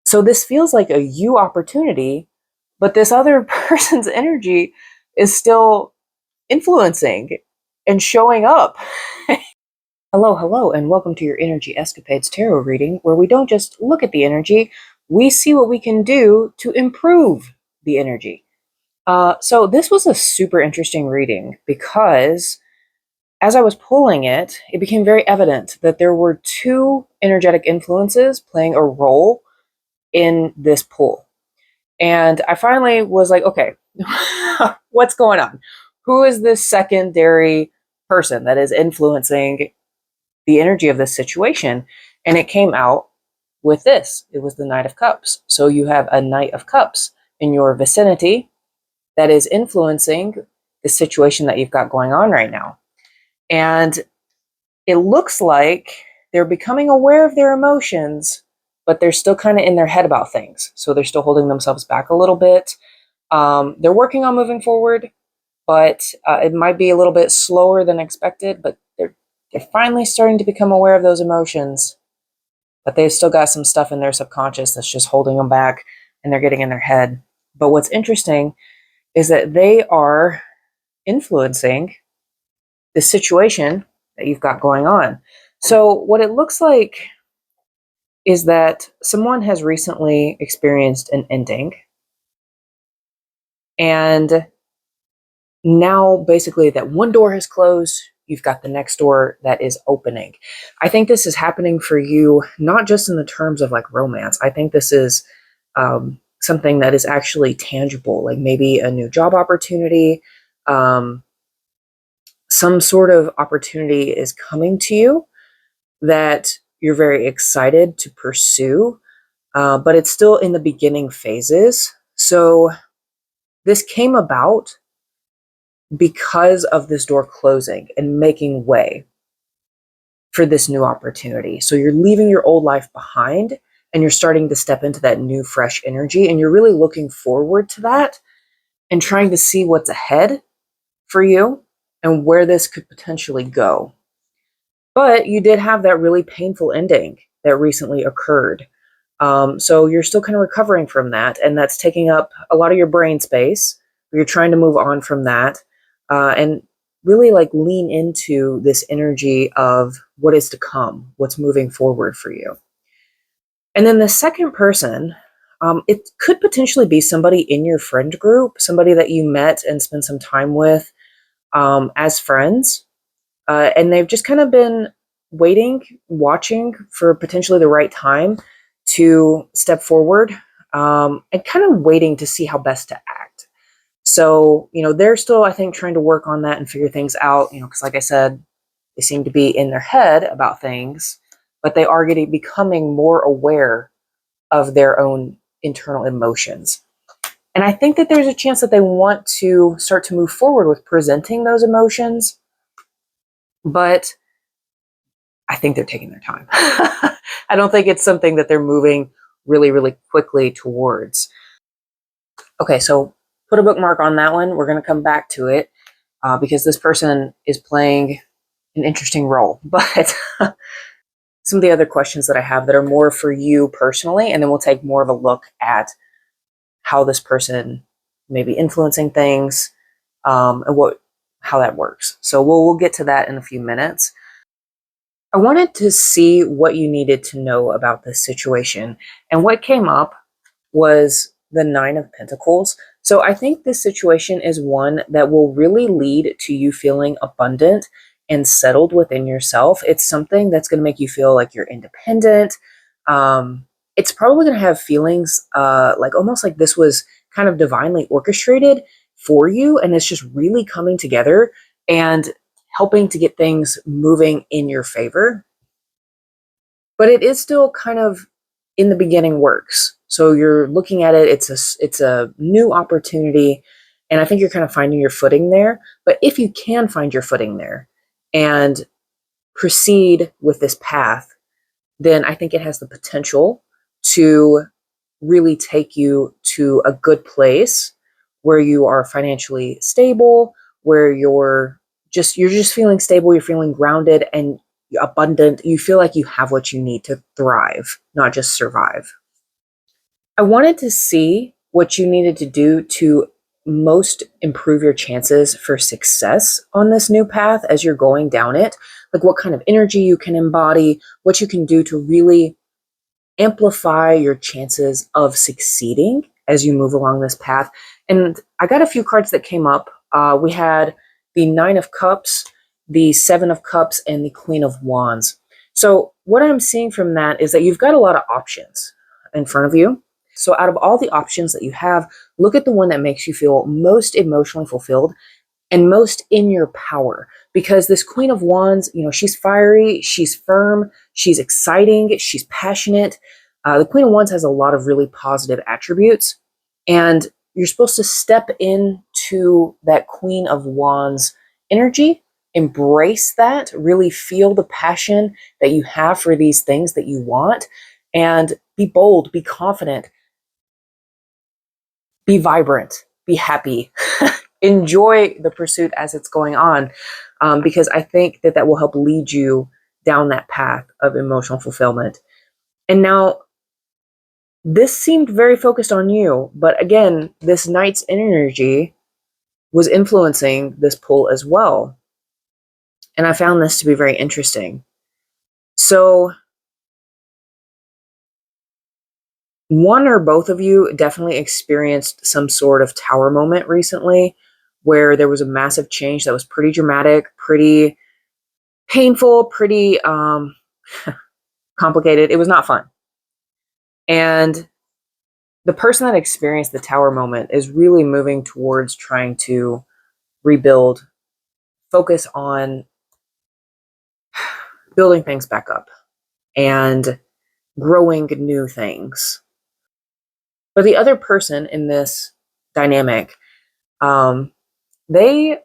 So this feels like a you opportunity, but this other person's energy is still influencing and showing up. Hello, hello, and welcome to your Energy Escapades Tarot reading, where we don't just look at the energy, we see what we can do to improve the energy. So this was a super interesting reading because as I was pulling it, it became very evident that there were two energetic influences playing a role in this pull. And I finally was like, okay, what's going on? Who is this secondary person that is influencing the energy of this situation? And it came out with this. It was the Knight of Cups. So you have a Knight of Cups in your vicinity that is influencing the situation that you've got going on right now. And it looks like they're becoming aware of their emotions, but they're still kind of in their head about things. So they're still holding themselves back a little bit. They're working on moving forward, but it might be a little bit slower than expected, but they're finally starting to become aware of those emotions, but they've still got some stuff in their subconscious that's just holding them back, and they're getting in their head. But what's interesting is that they are influencing the situation that you've got going on. So what it looks like is that someone has recently experienced an ending, and now basically that one door has closed, you've got the next door that is opening. I think this is happening for you, not just in the terms of like romance. I think this is something that is actually tangible, like maybe a new job opportunity. Some sort of opportunity is coming to you that you're very excited to pursue, but it's still in the beginning phases. So this came about because of this door closing and making way for this new opportunity. So you're leaving your old life behind and you're starting to step into that new, fresh energy. And you're really looking forward to that and trying to see what's ahead for you and where this could potentially go. But you did have that really painful ending that recently occurred. So you're still kind of recovering from that, and that's taking up a lot of your brain space. You're trying to move on from that and really like lean into this energy of what is to come, what's moving forward for you. And then the second person, it could potentially be somebody in your friend group, somebody that you met and spent some time with as friends. And they've just kind of been waiting, watching for potentially the right time to step forward and kind of waiting to see how best to act. So, they're still, I think, trying to work on that and figure things out, because like I said, they seem to be in their head about things, but they are becoming more aware of their own internal emotions. And I think that there's a chance that they want to start to move forward with presenting those emotions, but I think they're taking their time. I don't think it's something that they're moving really, really quickly towards. Okay, so put a bookmark on that one. We're going to come back to it because this person is playing an interesting role. But some of the other questions that I have that are more for you personally, and then we'll take more of a look at how this person may be influencing things and how that works. So we'll get to that in a few minutes. I wanted to see what you needed to know about this situation. And what came up was the Nine of Pentacles. So I think this situation is one that will really lead to you feeling abundant and settled within yourself. It's something that's going to make you feel like you're independent. It's probably going to have feelings like almost like this was kind of divinely orchestrated for you. And it's just really coming together and helping to get things moving in your favor. But it is still kind of in the beginning works. So you're looking at it, it's a new opportunity, and I think you're kind of finding your footing there. But if you can find your footing there and proceed with this path, then I think it has the potential to really take you to a good place where you are financially stable, where you're just feeling stable, you're feeling grounded and abundant. You feel like you have what you need to thrive, not just survive. I wanted to see what you needed to do to most improve your chances for success on this new path as you're going down it. Like what kind of energy you can embody, what you can do to really amplify your chances of succeeding as you move along this path. And I got a few cards that came up. We had the Nine of Cups, the Seven of Cups, and the Queen of Wands. So what I'm seeing from that is that you've got a lot of options in front of you. So out of all the options that you have, look at the one that makes you feel most emotionally fulfilled and most in your power. Because this Queen of Wands, she's fiery, she's firm, she's exciting, she's passionate. The Queen of Wands has a lot of really positive attributes. And you're supposed to step into that Queen of Wands energy, embrace that, really feel the passion that you have for these things that you want, and be bold, be confident, be vibrant, be happy. Enjoy the pursuit as it's going on, because I think that will help lead you down that path of emotional fulfillment. And now, this seemed very focused on you, but again, this Knight's energy was influencing this pull as well. And I found this to be very interesting. So, one or both of you definitely experienced some sort of tower moment recently where there was a massive change that was pretty dramatic, pretty painful, pretty complicated. It was not fun. And the person that experienced the tower moment is really moving towards trying to rebuild, focus on building things back up and growing new things. But the other person in this dynamic, they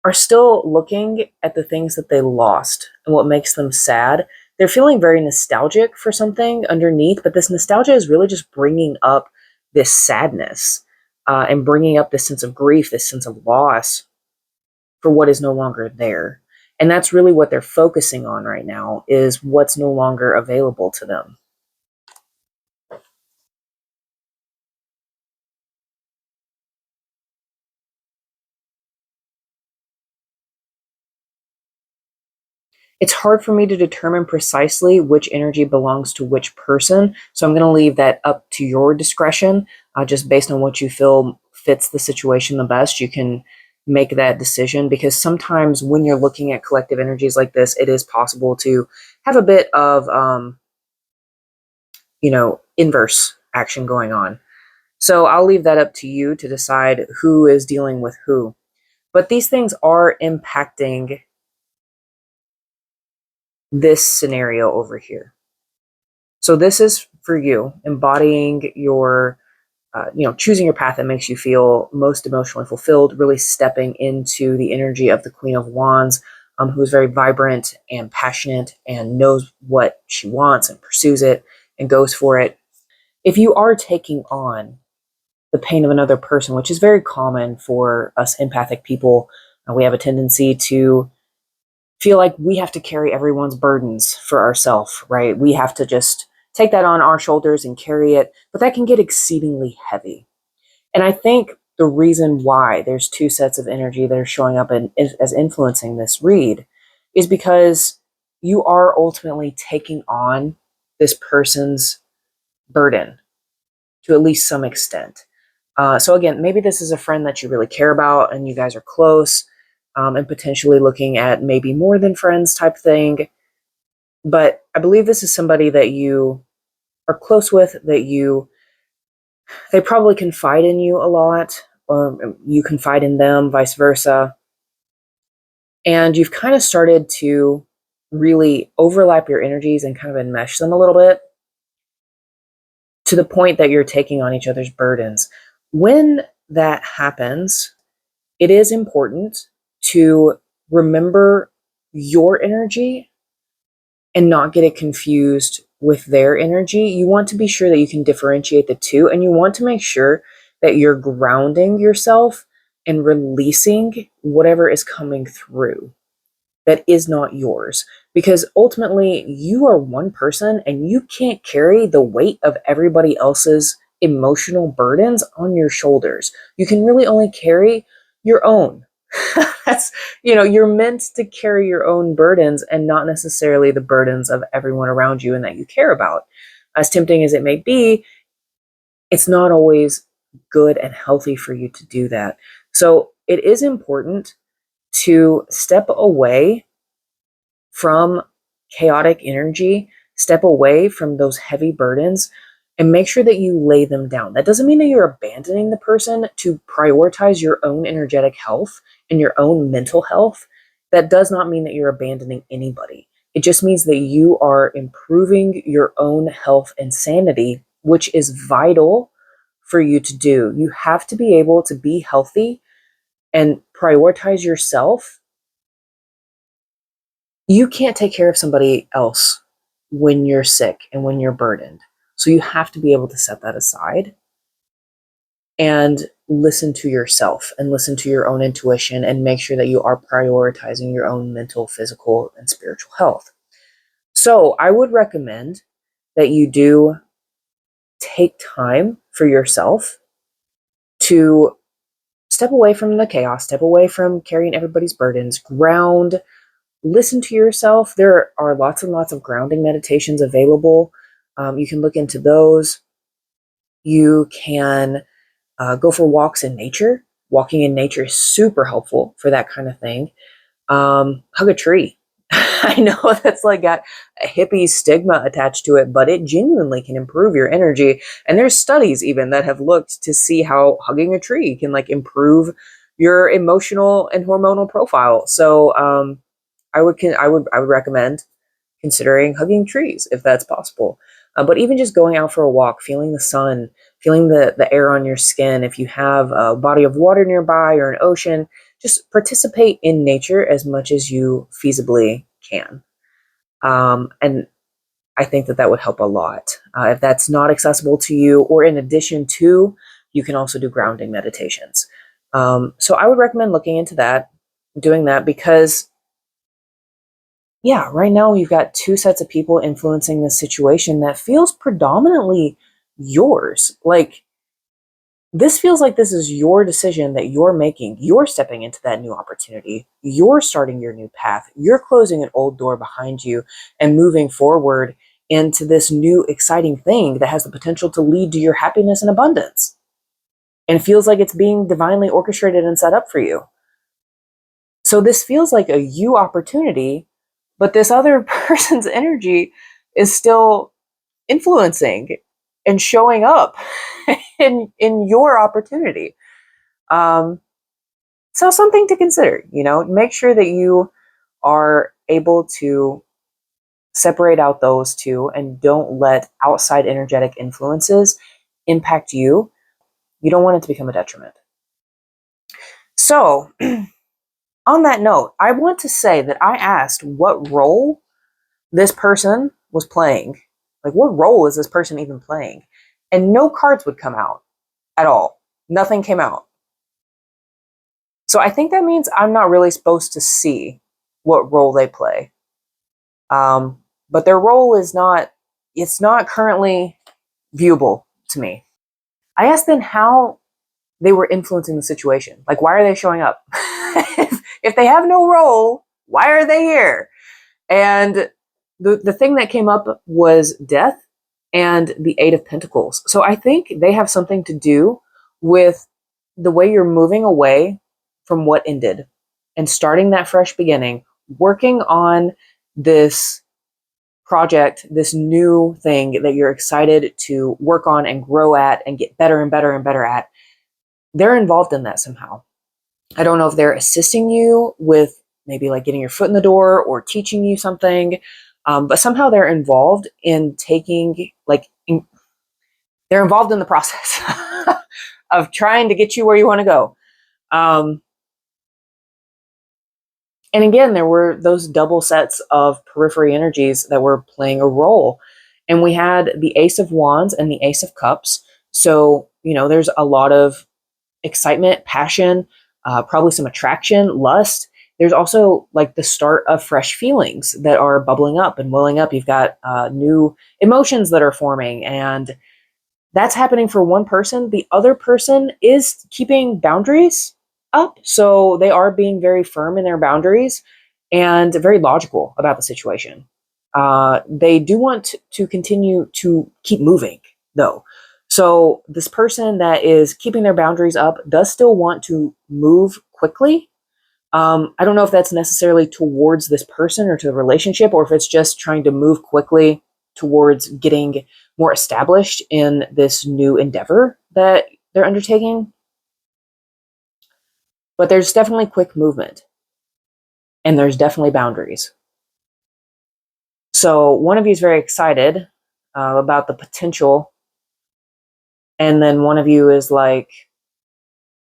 are still looking at the things that they lost and what makes them sad. They're feeling very nostalgic for something underneath, but this nostalgia is really just bringing up this sadness, and bringing up this sense of grief, this sense of loss for what is no longer there. And that's really what they're focusing on right now, is what's no longer available to them. It's hard for me to determine precisely which energy belongs to which person, so I'm going to leave that up to your discretion, just based on what you feel fits the situation the best. You can make that decision, because sometimes when you're looking at collective energies like this, it is possible to have a bit of, inverse action going on. So I'll leave that up to you to decide who is dealing with who. But these things are impacting this scenario over here. So this is for you, embodying your, choosing your path that makes you feel most emotionally fulfilled, really stepping into the energy of the Queen of Wands, who is very vibrant and passionate and knows what she wants and pursues it and goes for it. If you are taking on the pain of another person, which is very common for us empathic people, we have a tendency to feel like we have to carry everyone's burdens for ourselves, right? We have to just take that on our shoulders and carry it, but that can get exceedingly heavy. And I think the reason why there's two sets of energy that are showing up as influencing this read is because you are ultimately taking on this person's burden to at least some extent. So again, maybe this is a friend that you really care about and you guys are close, and potentially looking at maybe more than friends type thing. But I believe this is somebody that you are close with, they probably confide in you a lot, or you confide in them, vice versa. And you've kind of started to really overlap your energies and kind of enmesh them a little bit, to the point that you're taking on each other's burdens. When that happens, it is important to remember your energy and not get it confused with their energy. You want to be sure that you can differentiate the two, and you want to make sure that you're grounding yourself and releasing whatever is coming through that is not yours. because ultimately you are one person and you can't carry the weight of everybody else's emotional burdens on your shoulders. You can really only carry your own. That's, you're meant to carry your own burdens and not necessarily the burdens of everyone around you and that you care about. As tempting as it may be, it's not always good and healthy for you to do that. So it is important to step away from chaotic energy, step away from those heavy burdens, and make sure that you lay them down. That doesn't mean that you're abandoning the person to prioritize your own energetic health and your own mental health. That does not mean that you're abandoning anybody. It just means that you are improving your own health and sanity, which is vital for you to do. You have to be able to be healthy and prioritize yourself. You can't take care of somebody else when you're sick and when you're burdened. So you have to be able to set that aside and listen to yourself and listen to your own intuition and make sure that you are prioritizing your own mental, physical, and spiritual health. So I would recommend that you do take time for yourself to step away from the chaos, step away from carrying everybody's burdens, ground, listen to yourself. There are lots and lots of grounding meditations available. You can look into those. You can go for walks in nature. Walking in nature is super helpful for that kind of thing. Hug a tree. I know that's like got a hippie stigma attached to it, but it genuinely can improve your energy. And there's studies even that have looked to see how hugging a tree can like improve your emotional and hormonal profile. So I would recommend considering hugging trees if that's possible. But even just going out for a walk, feeling the sun, feeling the air on your skin, if you have a body of water nearby or an ocean, just participate in nature as much as you feasibly can. And I think that would help a lot. If that's not accessible to you, or in addition to, you can also do grounding meditations. So I would recommend looking into that, doing that, because yeah, right now you've got two sets of people influencing this situation that feels predominantly yours. Like, this feels like this is your decision that you're making. You're stepping into that new opportunity. You're starting your new path. You're closing an old door behind you and moving forward into this new exciting thing that has the potential to lead to your happiness and abundance. And feels like it's being divinely orchestrated and set up for you. So this feels like a you opportunity, but this other person's energy is still influencing and showing up in your opportunity. So something to consider, make sure that you are able to separate out those two and don't let outside energetic influences impact you. You don't want it to become a detriment. So on that note, I want to say that I asked what role this person was playing. Like, what role is this person even playing? And no cards would come out at all. Nothing came out. So I think that means I'm not really supposed to see what role they play. But their role is not, it's not currently viewable to me. I asked them how they were influencing the situation. Like, why are they showing up? if they have no role, why are they here? And the thing that came up was death and the Eight of Pentacles. So I think they have something to do with the way you're moving away from what ended and starting that fresh beginning, working on this project, this new thing that you're excited to work on and grow at and get better and better and better at. They're involved in that somehow. I don't know if they're assisting you with maybe like getting your foot in the door or teaching you something, but somehow they're involved in they're involved in the process of trying to get you where you want to go. And again, there were those double sets of periphery energies that were playing a role. And we had the Ace of Wands and the Ace of Cups. So, there's a lot of excitement, passion, probably some attraction, lust, there's also like the start of fresh feelings that are bubbling up and welling up. You've got new emotions that are forming, and that's happening for one person. The other person is keeping boundaries up. So they are being very firm in their boundaries and very logical about the situation. They do want to continue to keep moving, though. So this person that is keeping their boundaries up does still want to move quickly. I don't know if that's necessarily towards this person or to the relationship, or if it's just trying to move quickly towards getting more established in this new endeavor that they're undertaking. But there's definitely quick movement, and there's definitely boundaries. So one of you is very excited about the potential, and then one of you is like,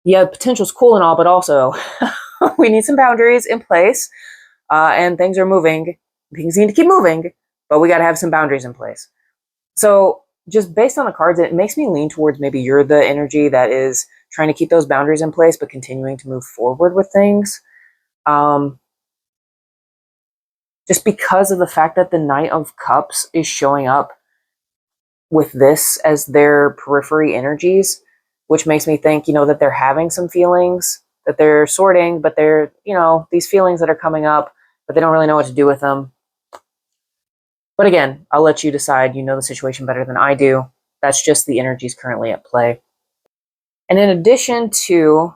yeah, potential's cool and all, but also we need some boundaries in place, and things are moving. Things need to keep moving, but we got to have some boundaries in place. So just based on the cards, it makes me lean towards maybe you're the energy that is trying to keep those boundaries in place, but continuing to move forward with things. Just because of the fact that the Knight of Cups is showing up with this as their periphery energies, which makes me think, that they're having some feelings that they're sorting, but they're, these feelings that are coming up, but they don't really know what to do with them. But again, I'll let you decide. You know the situation better than I do. That's just the energies currently at play. And in addition to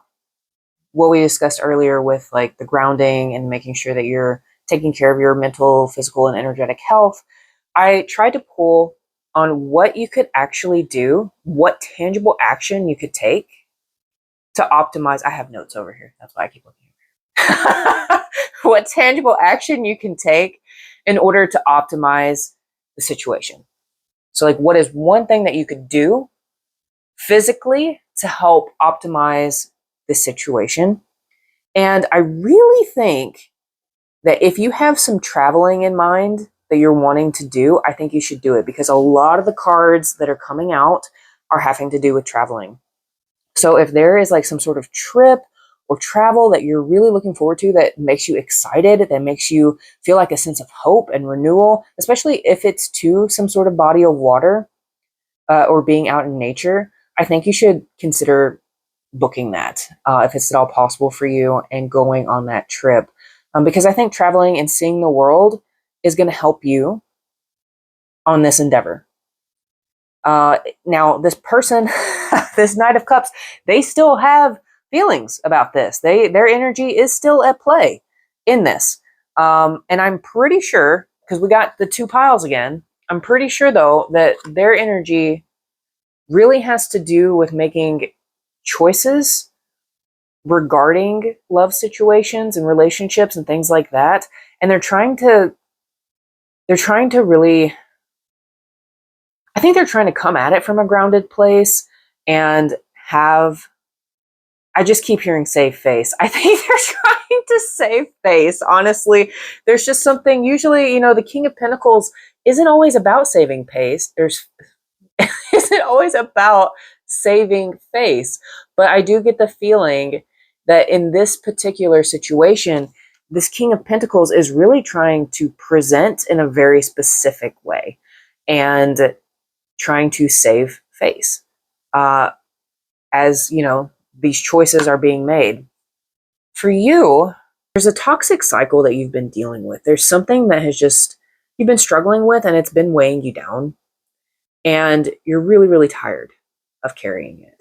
what we discussed earlier with like the grounding and making sure that you're taking care of your mental, physical, and energetic health, I tried to pull on what you could actually do, what tangible action you could take to optimize. I have notes over here. That's why I keep looking. What tangible action you can take in order to optimize the situation. So like, what is one thing that you could do physically to help optimize the situation? And I really think that if you have some traveling in mind that you're wanting to do, I think you should do it, because a lot of the cards that are coming out are having to do with traveling. So if there is like some sort of trip or travel that you're really looking forward to, that makes you excited, that makes you feel like a sense of hope and renewal, especially if it's to some sort of body of water or being out in nature, I think you should consider booking that if it's at all possible for you and going on that trip. Because I think traveling and seeing the world is going to help you on this endeavor. Now, this person, this Knight of Cups, they still have feelings about this. Their energy is still at play in this. And I'm pretty sure, because we got the two piles again, I'm pretty sure, though, that their energy really has to do with making choices regarding love situations and relationships and things like that. And they're trying to really, I think they're trying to come at it from a grounded place and have, I just keep hearing save face. I think they're trying to save face. Honestly, there's just something, usually, the King of Pentacles isn't always about saving face. Isn't always about saving face. But I do get the feeling that in this particular situation, this King of Pentacles is really trying to present in a very specific way and trying to save face. As, these choices are being made. For you, there's a toxic cycle that you've been dealing with. There's something that you've been struggling with, and it's been weighing you down. And you're really, really tired of carrying it.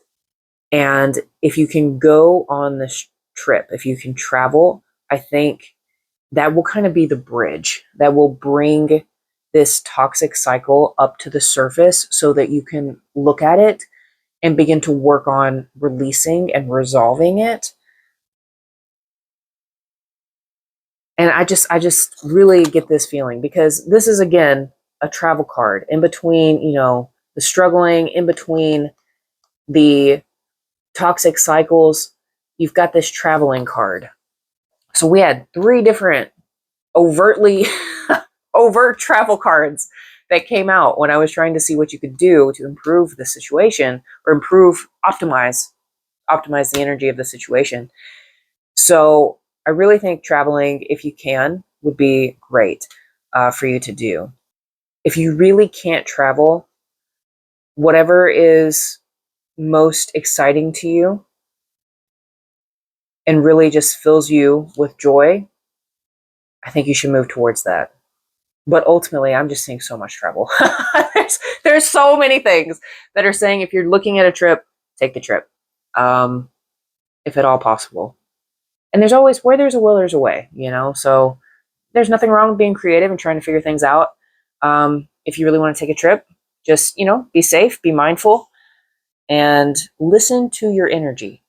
And if you can go on this trip, if you can travel, I think that will kind of be the bridge that will bring this toxic cycle up to the surface so that you can look at it and begin to work on releasing and resolving it. And I just really get this feeling, because this is, again, a travel card in between, the struggling, in between the toxic cycles. You've got this traveling card. So we had 3 different overtly overt travel cards that came out when I was trying to see what you could do to improve the situation, or optimize the energy of the situation. So I really think traveling, if you can, would be great for you to do. If you really can't travel, whatever is most exciting to you and really just fills you with joy, I think you should move towards that. But ultimately, I'm just seeing so much trouble. there's so many things that are saying if you're looking at a trip, take the trip, um, if at all possible. And there's always, where there's a will, there's a way, you know? So there's nothing wrong with being creative and trying to figure things out. If you really want to take a trip, just, be safe, be mindful, and listen to your energy.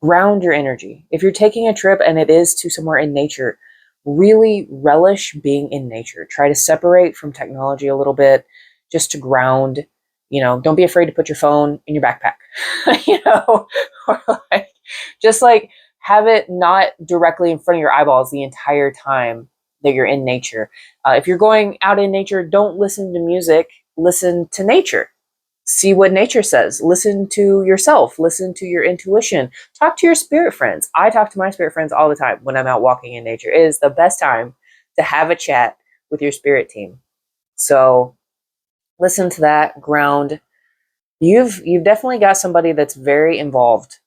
Ground your energy. If you're taking a trip and it is to somewhere in nature, really relish being in nature. Try to separate from technology a little bit, just to ground. Don't be afraid to put your phone in your backpack. Or just like have it not directly in front of your eyeballs the entire time that you're in nature. If you're going out in nature, don't listen to music. Listen to nature. See what nature says. Listen to yourself. Listen to your intuition. Talk to your spirit friends. I talk to my spirit friends all the time when I'm out walking in nature. It is the best time to have a chat with your spirit team. So listen to that, ground. You've definitely got somebody that's very involved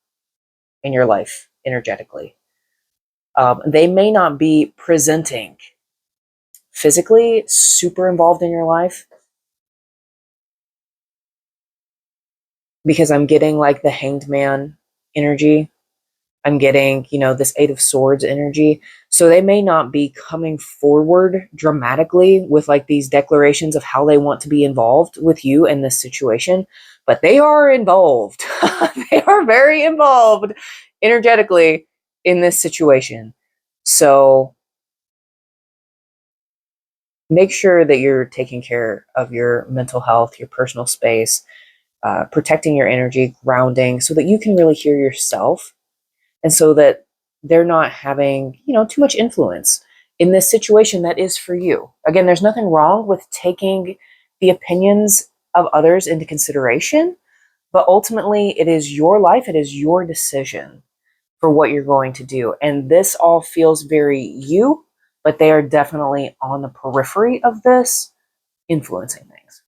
in your life energetically. They may not be presenting physically super involved in your life, because I'm getting like the Hanged Man energy. I'm getting, this Eight of Swords energy. So they may not be coming forward dramatically with like these declarations of how they want to be involved with you in this situation, but they are involved. They are very involved energetically in this situation. So make sure that you're taking care of your mental health, your personal space, protecting your energy, grounding, so that you can really hear yourself, and so that they're not having, too much influence in this situation that is for you. Again, there's nothing wrong with taking the opinions of others into consideration, but ultimately it is your life, it is your decision for what you're going to do. And this all feels very you, but they are definitely on the periphery of this, influencing things.